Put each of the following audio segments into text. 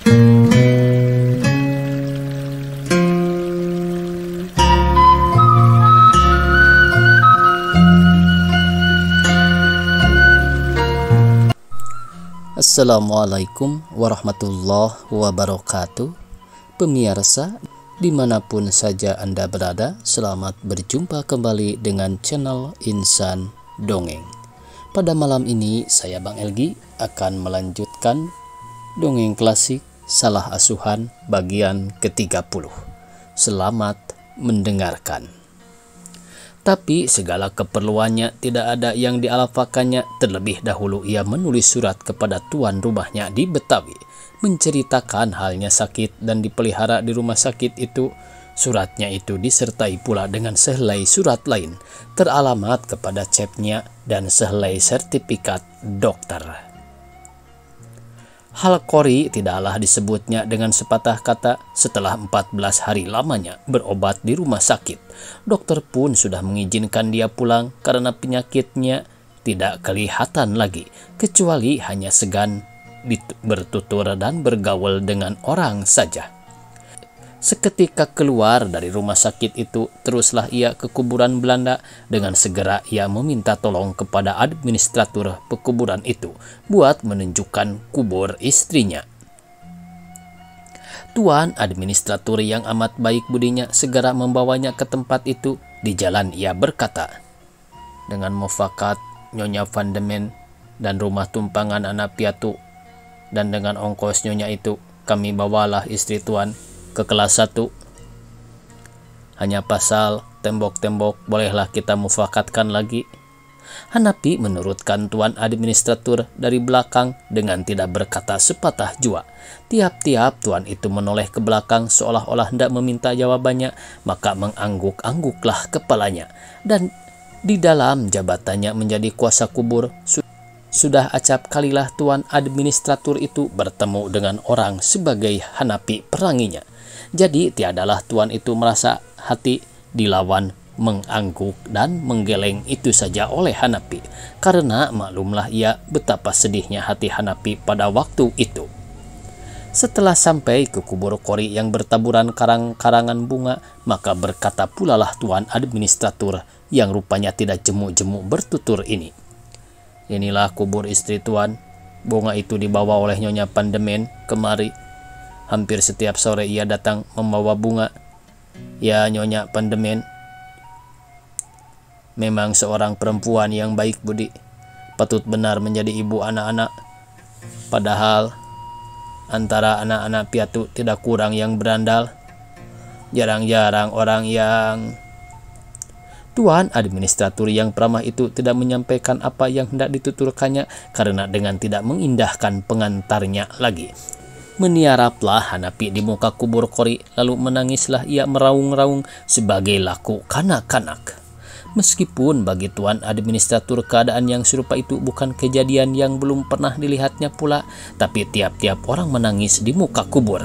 Assalamualaikum warahmatullahi wabarakatuh. Pemirsa, dimanapun saja Anda berada, selamat berjumpa kembali dengan channel Insan Dongeng. Pada malam ini saya Bang Elgi akan melanjutkan dongeng klasik Salah Asuhan bagian ke-30. Selamat mendengarkan. Tapi segala keperluannya tidak ada yang dialpakannya. Terlebih dahulu ia menulis surat kepada tuan rumahnya di Betawi, menceritakan halnya sakit dan dipelihara di rumah sakit itu. Suratnya itu disertai pula dengan sehelai surat lain, teralamat kepada chefnya dan sehelai sertifikat dokter. Hal Kori tidaklah disebutnya dengan sepatah kata. Setelah 14 hari lamanya berobat di rumah sakit, dokter pun sudah mengizinkan dia pulang karena penyakitnya tidak kelihatan lagi, kecuali hanya segan bertutur dan bergaul dengan orang saja. Seketika keluar dari rumah sakit itu, teruslah ia ke kuburan Belanda. Dengan segera ia meminta tolong kepada administratur pekuburan itu buat menunjukkan kubur istrinya. Tuan administratur yang amat baik budinya segera membawanya ke tempat itu. Di jalan ia berkata, "Dengan mufakat Nyonya Van de Men dan rumah tumpangan anak piatu, dan dengan ongkos Nyonya itu, kami bawalah istri Tuan ke kelas 1. Hanya pasal tembok-tembok bolehlah kita mufakatkan lagi." Hanapi menurutkan tuan administratur dari belakang dengan tidak berkata sepatah jua. Tiap-tiap tuan itu menoleh ke belakang seolah-olah hendak meminta jawabannya, maka mengangguk-angguklah kepalanya. Dan di dalam jabatannya menjadi kuasa kubur, sudah acap kalilah tuan administratur itu bertemu dengan orang sebagai Hanapi peranginya. Jadi tiadalah tuan itu merasa hati dilawan, mengangguk dan menggeleng itu saja oleh Hanapi, karena maklumlah ia betapa sedihnya hati Hanapi pada waktu itu. Setelah sampai ke kubur Kori yang bertaburan karang-karangan bunga, maka berkata pulalah tuan administratur yang rupanya tidak jemu-jemu bertutur ini, "Inilah kubur istri Tuan. Bunga itu dibawa oleh Nyonya Van de Men kemari. Hampir setiap sore ia datang membawa bunga. Ya, Nyonya Van de Men memang seorang perempuan yang baik budi, patut benar menjadi ibu anak-anak. Padahal antara anak-anak piatu tidak kurang yang berandal. Jarang-jarang orang yang..." Tuan administratur yang peramah itu tidak menyampaikan apa yang hendak dituturkannya, karena dengan tidak mengindahkan pengantarnya lagi. Meniaraplah Hanapi di muka kubur Kori, lalu menangislah ia meraung-raung sebagai laku kanak-kanak. Meskipun bagi tuan administratur keadaan yang serupa itu bukan kejadian yang belum pernah dilihatnya pula, tapi tiap-tiap orang menangis di muka kubur,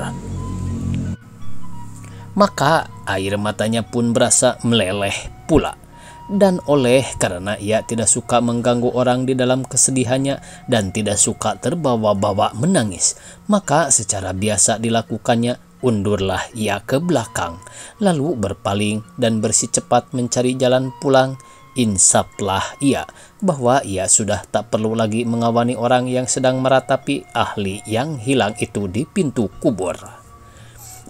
maka air matanya pun berasa meleleh pula. Dan oleh karena ia tidak suka mengganggu orang di dalam kesedihannya dan tidak suka terbawa-bawa menangis, maka secara biasa dilakukannya, undurlah ia ke belakang, lalu berpaling dan bersecepat mencari jalan pulang. Insaplah ia bahwa ia sudah tak perlu lagi mengawani orang yang sedang meratapi ahli yang hilang itu di pintu kubur.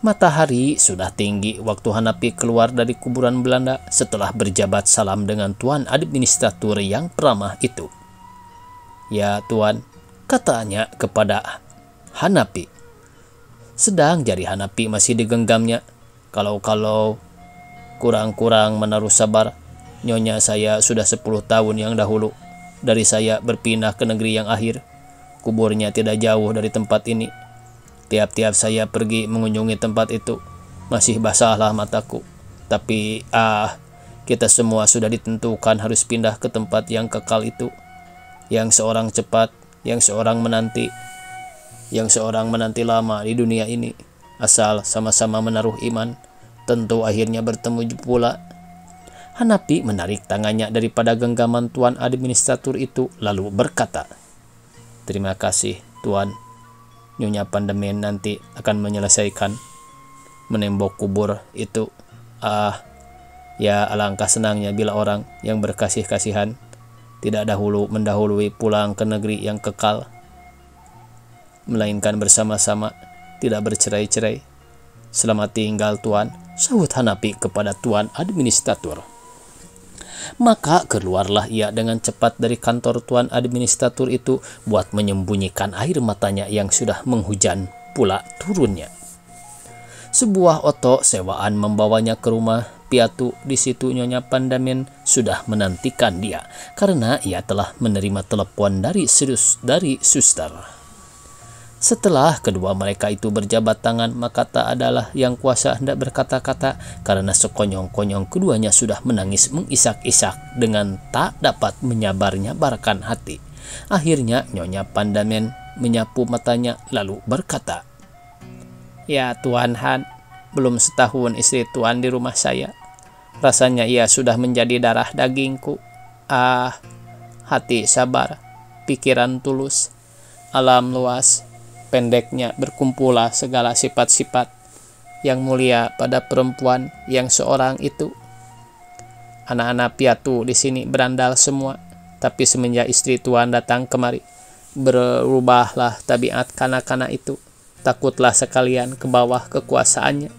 Matahari sudah tinggi waktu Hanapi keluar dari kuburan Belanda setelah berjabat salam dengan tuan administratur yang peramah itu. "Ya Tuan," katanya kepada Hanapi. Sedang jari Hanapi masih digenggamnya. Kalau kurang-kurang menaruh sabar, Nyonya saya sudah 10 tahun yang dahulu dari saya berpindah ke negeri yang akhir. Kuburnya tidak jauh dari tempat ini. Tiap-tiap saya pergi mengunjungi tempat itu, masih basahlah mataku. Tapi kita semua sudah ditentukan harus pindah ke tempat yang kekal itu. Yang seorang cepat, yang seorang menanti lama di dunia ini. Asal sama-sama menaruh iman, tentu akhirnya bertemu pula." Hanapi menarik tangannya daripada genggaman tuan administratur itu, lalu berkata, "Terima kasih Tuan. Nyonya Pandemen nanti akan menyelesaikan menembok kubur itu. Ya alangkah senangnya bila orang yang berkasih-kasihan tidak mendahului pulang ke negeri yang kekal, melainkan bersama-sama, tidak bercerai-cerai. Selamat tinggal Tuan, sahut Hanapi kepada Tuan Administrator. Maka keluarlah ia dengan cepat dari kantor Tuan Administrator itu buat menyembunyikan air matanya yang sudah menghujan pula turunnya. Sebuah oto sewaan membawanya ke rumah Piatu. Di situ Nyonya Pandemen sudah menantikan dia karena ia telah menerima telepon dari suster. Setelah kedua mereka itu berjabat tangan, maka tak adalah yang kuasa hendak berkata-kata karena sekonyong-konyong keduanya sudah menangis mengisak-isak dengan tak dapat menyabar-nyabarkan hati. Akhirnya Nyonya Pandemen menyapu matanya lalu berkata, "Ya Tuan Han, belum setahun istri Tuan di rumah saya. Rasanya ia sudah menjadi darah dagingku. Hati sabar, pikiran tulus, alam luas. Pendeknya berkumpullah segala sifat-sifat yang mulia pada perempuan yang seorang itu. Anak-anak Piatu di sini berandal semua, tapi semenjak istri Tuan datang kemari, berubahlah tabiat kanak-kanak itu. Takutlah sekalian ke bawah kekuasaannya.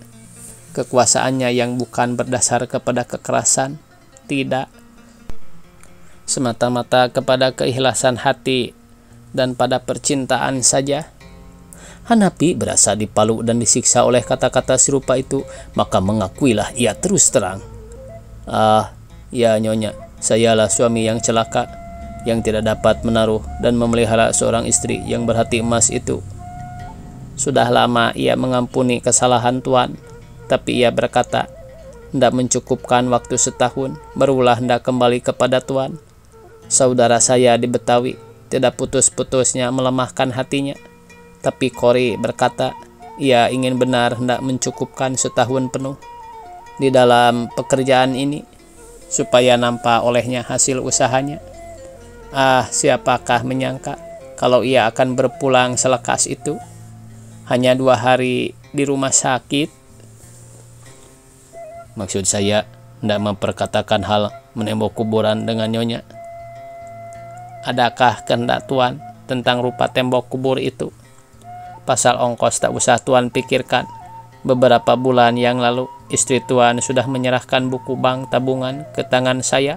Kekuasaannya yang bukan berdasar kepada kekerasan, tidak, semata-mata kepada keikhlasan hati dan pada percintaan saja." Hanapi berasa dipalu dan disiksa oleh kata-kata serupa itu, maka mengakuilah ia terus terang. Ya Nyonya, sayalah suami yang celaka, yang tidak dapat menaruh dan memelihara seorang istri yang berhati emas itu. Sudah lama ia mengampuni kesalahan Tuan, tapi ia berkata, hendak mencukupkan waktu setahun, barulah hendak kembali kepada Tuan. Saudara saya di Betawi tidak putus-putusnya melemahkan hatinya, tapi Kori berkata, ia ingin benar hendak mencukupkan setahun penuh di dalam pekerjaan ini, supaya nampak olehnya hasil usahanya. Siapakah menyangka kalau ia akan berpulang selekas itu? Hanya 2 hari di rumah sakit. Maksud saya hendak memperkatakan hal menembok kuburan dengan Nyonya. Adakah kehendak Tuan tentang rupa tembok kubur itu? Pasal ongkos tak usah Tuan pikirkan. Beberapa bulan yang lalu istri Tuan sudah menyerahkan buku bank tabungan ke tangan saya.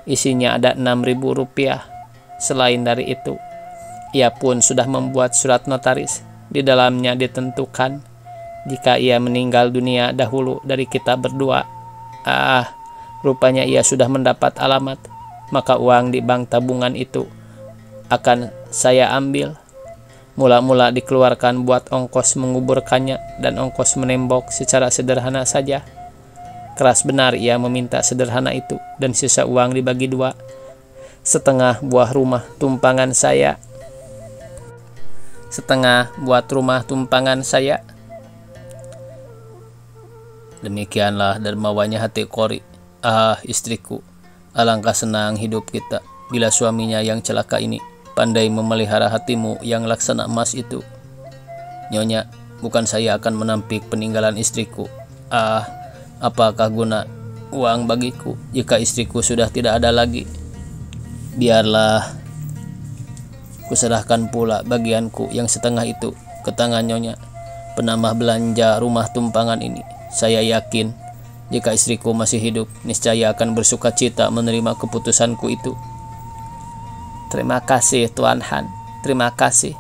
Isinya ada 6.000 rupiah. Selain dari itu, ia pun sudah membuat surat notaris. Di dalamnya ditentukan jika ia meninggal dunia dahulu dari kita berdua. Rupanya ia sudah mendapat alamat. Maka uang di bank tabungan itu akan saya ambil. Mula-mula dikeluarkan buat ongkos menguburkannya dan ongkos menembok secara sederhana saja. Keras benar ia meminta sederhana itu, dan sisa uang dibagi 2. Setengah buat rumah tumpangan saya. Demikianlah dermawannya hati Kori. Istriku, alangkah senang hidup kita bila suaminya yang celaka ini pandai memelihara hatimu yang laksana emas itu. Nyonya, bukan saya akan menampik peninggalan istriku. Apakah guna uang bagiku jika istriku sudah tidak ada lagi? Biarlah kuserahkan pula bagianku yang setengah itu ke tangan Nyonya, penambah belanja rumah tumpangan ini. Saya yakin jika istriku masih hidup, niscaya akan bersuka cita menerima keputusanku itu. Terima kasih Tuan Han, terima kasih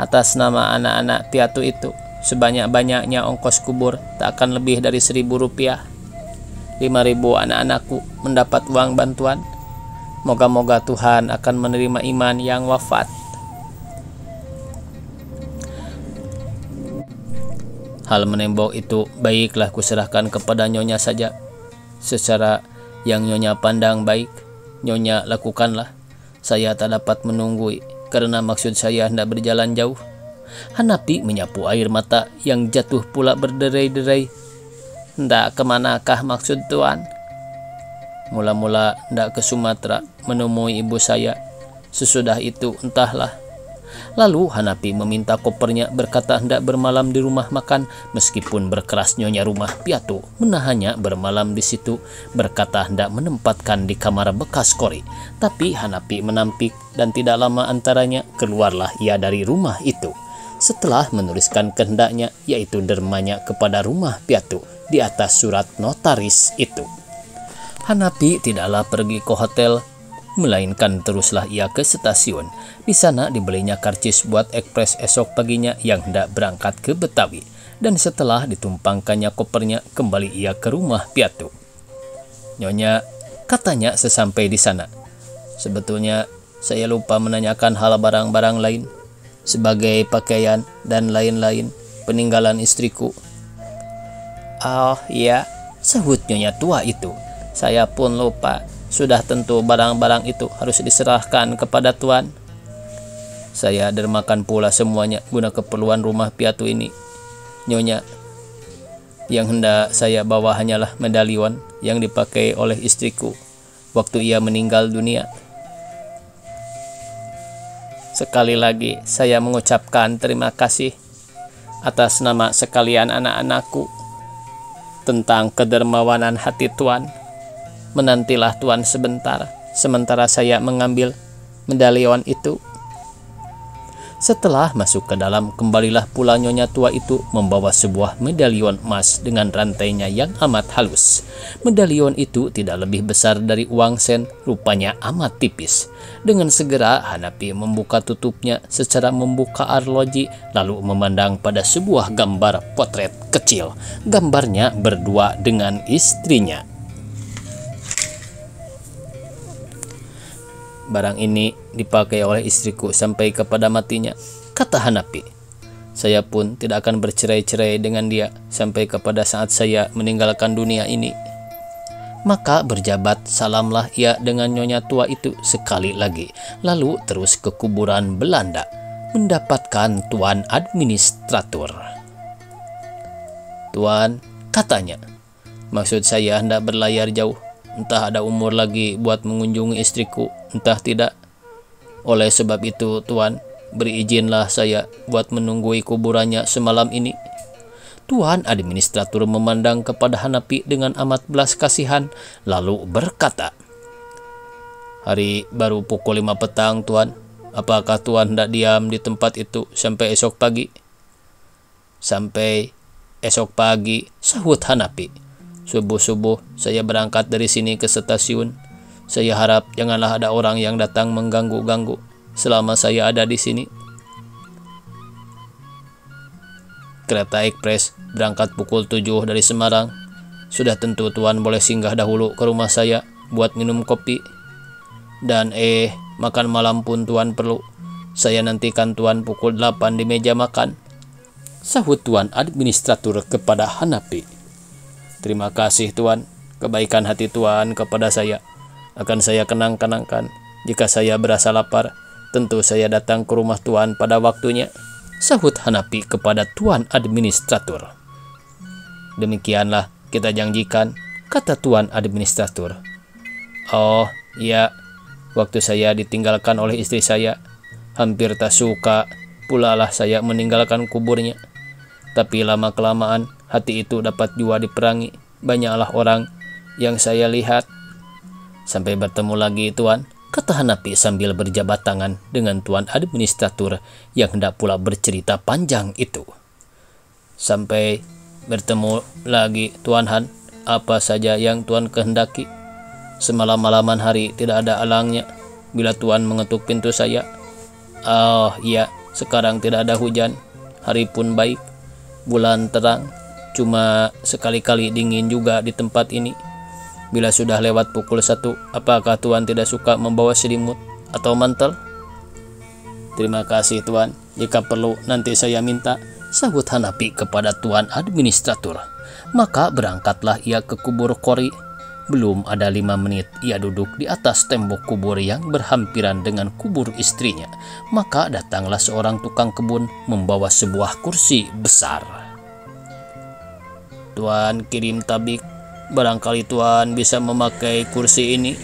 atas nama anak-anak Piatu itu. Sebanyak-banyaknya ongkos kubur tak akan lebih dari 1.000 rupiah. 5.000 anak-anakku mendapat uang bantuan. Moga-moga Tuhan akan menerima iman yang wafat. Hal menembok itu baiklah kuserahkan kepada Nyonya saja. Secara yang Nyonya pandang baik, Nyonya lakukanlah. Saya tak dapat menunggui karena maksud saya hendak berjalan jauh. Hanapi menyapu air mata yang jatuh pula berderai-derai. Hendak kemanakah maksud Tuan? Mula-mula hendak ke Sumatera menemui ibu saya. Sesudah itu entahlah. Lalu Hanapi meminta kopernya, berkata hendak bermalam di rumah makan, meskipun berkeras Nyonya Rumah Piatu menahannya bermalam di situ, berkata hendak menempatkan di kamar bekas Kori. Tapi Hanapi menampik dan tidak lama antaranya keluarlah ia dari rumah itu. Setelah menuliskan kehendaknya, yaitu dermanya kepada Rumah Piatu di atas surat notaris itu. Hanapi tidaklah pergi ke hotel, melainkan teruslah ia ke stasiun. Di sana dibelinya karcis buat ekspres esok paginya yang hendak berangkat ke Betawi. Dan setelah ditumpangkannya kopernya, kembali ia ke Rumah Piatu. Nyonya, katanya sesampai di sana, sebetulnya saya lupa menanyakan hal barang-barang lain, sebagai pakaian dan lain-lain peninggalan istriku. Oh iya, sahut Nyonya tua itu. Saya pun lupa. Sudah tentu barang-barang itu harus diserahkan kepada Tuan. Saya dermakan pula semuanya guna keperluan Rumah Piatu ini. Nyonya, yang hendak saya bawa hanyalah medalion yang dipakai oleh istriku waktu ia meninggal dunia. Sekali lagi saya mengucapkan terima kasih atas nama sekalian anak-anakku tentang kedermawanan hati Tuan. Menantilah Tuan sebentar, sementara saya mengambil medalion itu. Setelah masuk ke dalam, kembalilah pula Nyonya tua itu membawa sebuah medalion emas dengan rantainya yang amat halus. Medalion itu tidak lebih besar dari uang sen, rupanya amat tipis. Dengan segera Hanapi membuka tutupnya secara membuka arloji, lalu memandang pada sebuah gambar potret kecil. Gambarnya berdua dengan istrinya. Barang ini dipakai oleh istriku sampai kepada matinya, kata Hanapi. Saya pun tidak akan bercerai-cerai dengan dia sampai kepada saat saya meninggalkan dunia ini. Maka berjabat salamlah ia dengan Nyonya tua itu sekali lagi, lalu terus ke kuburan Belanda, mendapatkan Tuan Administratur. Tuan, katanya, maksud saya hendak berlayar jauh. Entah ada umur lagi buat mengunjungi istriku, entah tidak. Oleh sebab itu, Tuan, beri izinlah saya buat menunggui kuburannya semalam ini. Tuan Administratur memandang kepada Hanapi dengan amat belas kasihan, lalu berkata, Hari baru pukul 5 petang, Tuan. Apakah Tuan hendak diam di tempat itu sampai esok pagi? Sampai esok pagi, sahut Hanapi. Subuh-subuh saya berangkat dari sini ke stasiun. Saya harap janganlah ada orang yang datang mengganggu-ganggu selama saya ada di sini. Kereta ekspres berangkat pukul 7 dari Semarang. Sudah tentu Tuan boleh singgah dahulu ke rumah saya buat minum kopi. Dan makan malam pun Tuan perlu. Saya nantikan Tuan pukul 8 di meja makan, sahut Tuan Administratur kepada Hanapi. Terima kasih Tuan, kebaikan hati Tuan kepada saya akan saya kenang-kenangkan. Jika saya berasa lapar, tentu saya datang ke rumah Tuan pada waktunya, sahut Hanapi kepada Tuan Administratur. Demikianlah kita janjikan, kata Tuan Administratur. Oh ya, waktu saya ditinggalkan oleh istri saya, hampir tak suka pula lah saya meninggalkan kuburnya. Tapi lama-kelamaan hati itu dapat jua diperangi. Banyaklah orang yang saya lihat. Sampai bertemu lagi Tuan, kata Hanapi sambil berjabat tangan dengan Tuan Administratur yang hendak pula bercerita panjang itu. Sampai bertemu lagi Tuan Han, apa saja yang Tuan kehendaki. Semalam-malaman hari tidak ada alangnya bila Tuan mengetuk pintu saya. Oh iya, sekarang tidak ada hujan, hari pun baik, bulan terang, cuma sekali-kali dingin juga di tempat ini. Bila sudah lewat pukul 1, apakah Tuan tidak suka membawa selimut atau mantel? Terima kasih Tuan, jika perlu nanti saya minta, sahut Hanapi kepada Tuan Administratur. Maka berangkatlah ia ke kubur Kori. Belum ada 5 menit ia duduk di atas tembok kubur yang berhampiran dengan kubur istrinya. Maka datanglah seorang tukang kebun membawa sebuah kursi besar. Tuan kirim tabik, barangkali Tuan bisa memakai kursi ini.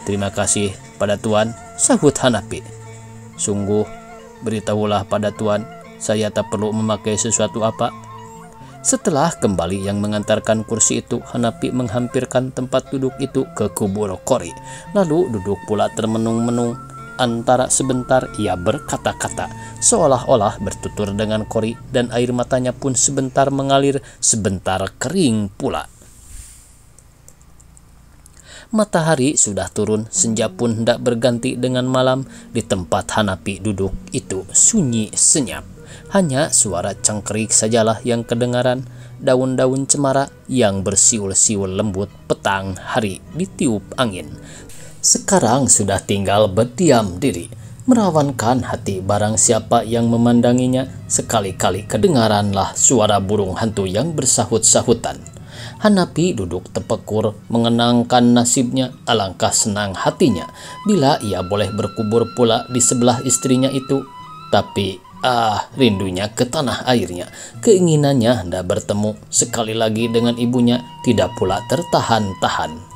Terima kasih pada Tuan, sahut Hanapi. Sungguh, beritahulah pada tuan, saya tak perlu memakai sesuatu apa. Setelah kembali yang mengantarkan kursi itu, Hanapi menghampirkan tempat duduk itu ke kubur Kori. Lalu duduk pula termenung-menung. Antara sebentar ia berkata-kata, seolah-olah bertutur dengan Kori, dan air matanya pun sebentar mengalir, sebentar kering pula. Matahari sudah turun, senja pun hendak berganti dengan malam. Di tempat Hanapi duduk itu sunyi senyap. Hanya suara cangkrik sajalah yang kedengaran, daun-daun cemara yang bersiul-siul lembut petang hari ditiup angin. Sekarang sudah tinggal berdiam diri, merawankan hati barang siapa yang memandanginya. Sekali-kali kedengaranlah suara burung hantu yang bersahut-sahutan. Hanapi duduk tepekur mengenangkan nasibnya. Alangkah senang hatinya bila ia boleh berkubur pula di sebelah istrinya itu. Tapi rindunya ke tanah airnya, keinginannya hendak bertemu sekali lagi dengan ibunya tidak pula tertahan-tahan.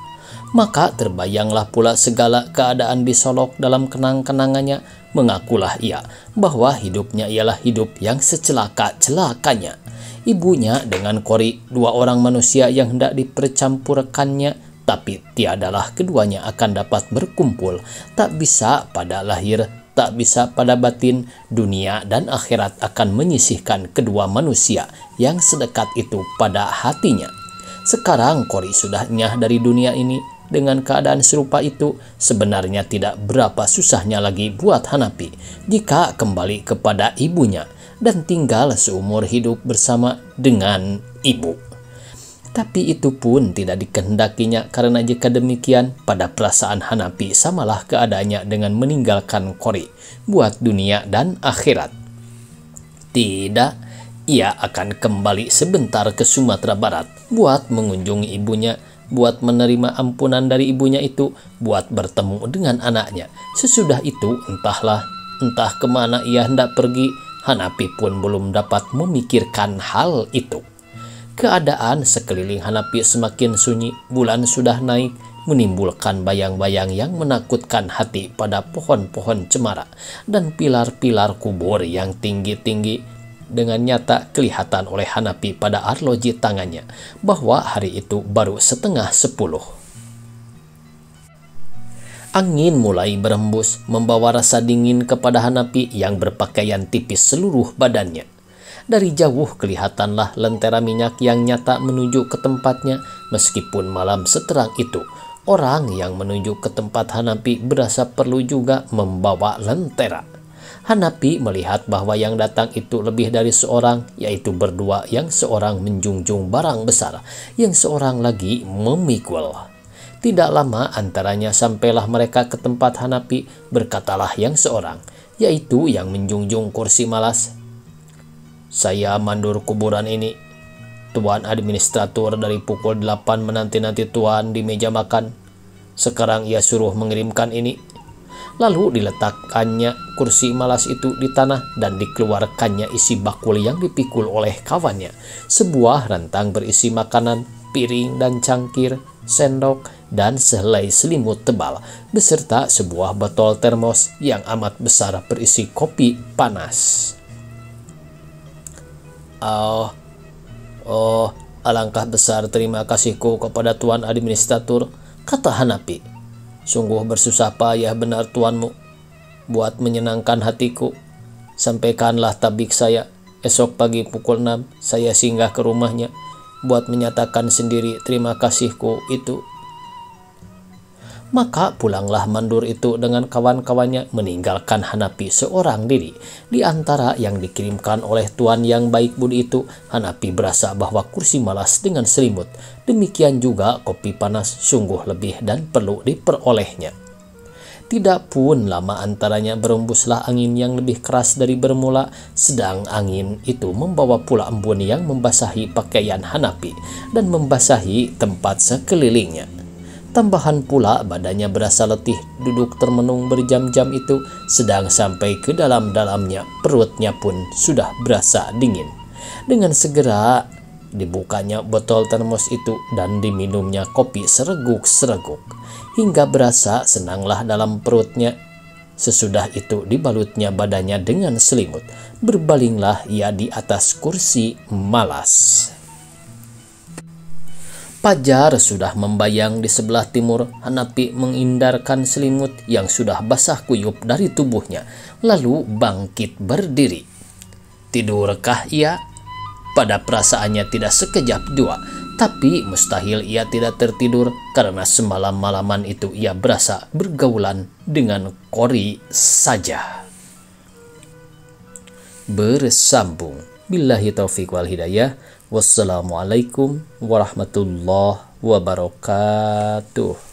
Maka terbayanglah pula segala keadaan di Solok dalam kenang-kenangannya. Mengakulah ia bahwa hidupnya ialah hidup yang secelaka-celakanya. Ibunya dengan Kori, dua orang manusia yang hendak dipercampurkannya, tapi tiadalah keduanya akan dapat berkumpul. Tak bisa pada lahir, tak bisa pada batin. Dunia dan akhirat akan menyisihkan kedua manusia yang sedekat itu pada hatinya. Sekarang Kori sudah nyah dari dunia ini. Dengan keadaan serupa itu, sebenarnya tidak berapa susahnya lagi buat Hanapi jika kembali kepada ibunya dan tinggal seumur hidup bersama dengan ibu. Tapi itu pun tidak dikehendakinya, karena jika demikian, pada perasaan Hanapi samalah keadaannya dengan meninggalkan Kori buat dunia dan akhirat. Tidak, ia akan kembali sebentar ke Sumatera Barat buat mengunjungi ibunya, buat menerima ampunan dari ibunya itu, buat bertemu dengan anaknya. Sesudah itu entah kemana ia hendak pergi. Hanapi pun belum dapat memikirkan hal itu. Keadaan sekeliling Hanapi semakin sunyi. Bulan sudah naik, menimbulkan bayang-bayang yang menakutkan hati pada pohon-pohon cemara dan pilar-pilar kubur yang tinggi-tinggi. Dengan nyata kelihatan oleh Hanapi pada arloji tangannya bahwa hari itu baru 9:30. Angin mulai berembus, membawa rasa dingin kepada Hanapi yang berpakaian tipis seluruh badannya. Dari jauh kelihatanlah lentera minyak yang nyata menuju ke tempatnya. Meskipun malam seterang itu, orang yang menuju ke tempat Hanapi berasa perlu juga membawa lentera. Hanapi melihat bahwa yang datang itu lebih dari seorang, yaitu berdua, yang seorang menjunjung barang besar, yang seorang lagi memikul. Tidak lama antaranya sampailah mereka ke tempat Hanapi. Berkatalah yang seorang, yaitu yang menjunjung kursi malas, "Saya mandur kuburan ini. Tuan administrator dari pukul 8 menanti-nanti tuan di meja makan. Sekarang ia suruh mengirimkan ini." Lalu diletakkannya kursi malas itu di tanah dan dikeluarkannya isi bakul yang dipikul oleh kawannya. Sebuah rantang berisi makanan, piring dan cangkir, sendok, dan sehelai selimut tebal, beserta sebuah botol termos yang amat besar berisi kopi panas. Alangkah besar terima kasihku kepada Tuan Administrator, kata Hanapi. Sungguh bersusah payah benar tuanmu buat menyenangkan hatiku. Sampaikanlah tabik saya. Esok pagi pukul 6 saya singgah ke rumahnya buat menyatakan sendiri terima kasihku itu. Maka pulanglah mandur itu dengan kawan-kawannya, meninggalkan Hanapi seorang diri. Di antara yang dikirimkan oleh tuan yang baik budi itu, Hanapi berasa bahwa kursi malas dengan selimut, demikian juga kopi panas sungguh lebih dan perlu diperolehnya. Tidak pun lama antaranya berembuslah angin yang lebih keras dari bermula, sedang angin itu membawa pula embun yang membasahi pakaian Hanapi dan membasahi tempat sekelilingnya. Tambahan pula badannya berasa letih, duduk termenung berjam-jam itu, sedang sampai ke dalam-dalamnya perutnya pun sudah berasa dingin. Dengan segera dibukanya botol termos itu dan diminumnya kopi sereguk-sereguk, hingga berasa senanglah dalam perutnya. Sesudah itu dibalutnya badannya dengan selimut. Berbalinglah ia di atas kursi malas. Fajar sudah membayang di sebelah timur. Hanapi mengindarkan selimut yang sudah basah kuyup dari tubuhnya, lalu bangkit berdiri. Tidurkah ia? Pada perasaannya tidak sekejap dua, tapi mustahil ia tidak tertidur karena semalam malaman itu ia berasa bergaulan dengan Kori saja. Bersambung. Billahi taufiq wal hidayah. Wassalamualaikum warahmatullahi wabarakatuh.